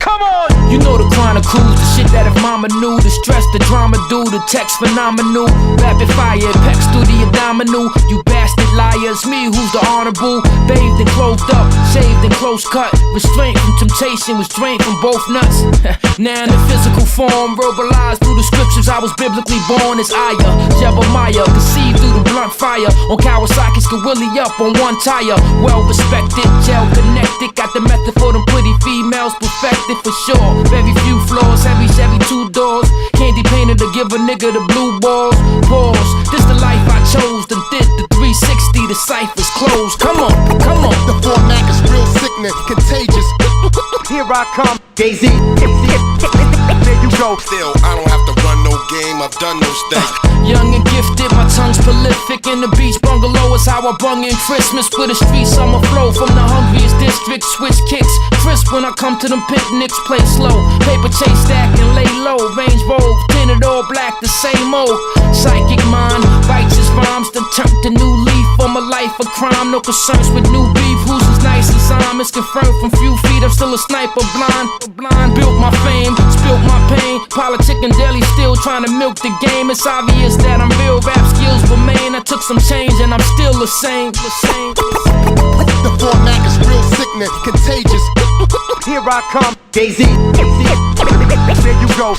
Come on! You know the chronicles, the shit that if mama knew, the stress, the drama do, the text phenomenal, rapid fire, pecs through the abdominal. You bastard liars, me who's the honorable, bathed and clothed up, shaved and close cut, restraint from temptation, was drained from both nuts. Now in the physical form, verbalized through the scriptures, I was biblically born as Aya, Jebemiah, conceived through the blunt fire, on Kawasaki's could willy up on one tire, well respected, gel connected, got the method for them pretty females, perfected for sure. Very few flaws, heavy Chevy 2 doors, candy painted to give a nigga the blue balls. Pause, this the life I chose, then did the 360, the ciphers closed. Come on, come on. The format is real sickness, contagious. Here I come, Jay-Z. there you go. Still, I don't have to run no game, I've done no state. Young and gifted, my tongue's prolific. In the beach bungalow is how I brung in Christmas. For the street summer flow from the hungriest districts. Switch kicks, crisp when I come to them picnics. Play slow, paper chase stack and lay low. Range Rover, tinted all black, the same old. Psychic mind, righteous rhymes, then turned a new leaf for my life of crime. No concerns with new beef, who's as nice as I'm. It's confirmed from few feet, I'm still a sniper blind. Built my fame, spilt my pain. Politic and daily still trying to milk the game. It's obvious that I'm real, rap skills remain. I took some change and I'm still the same. The format is real sickness, contagious. Here I come, Jay-Z. there you go.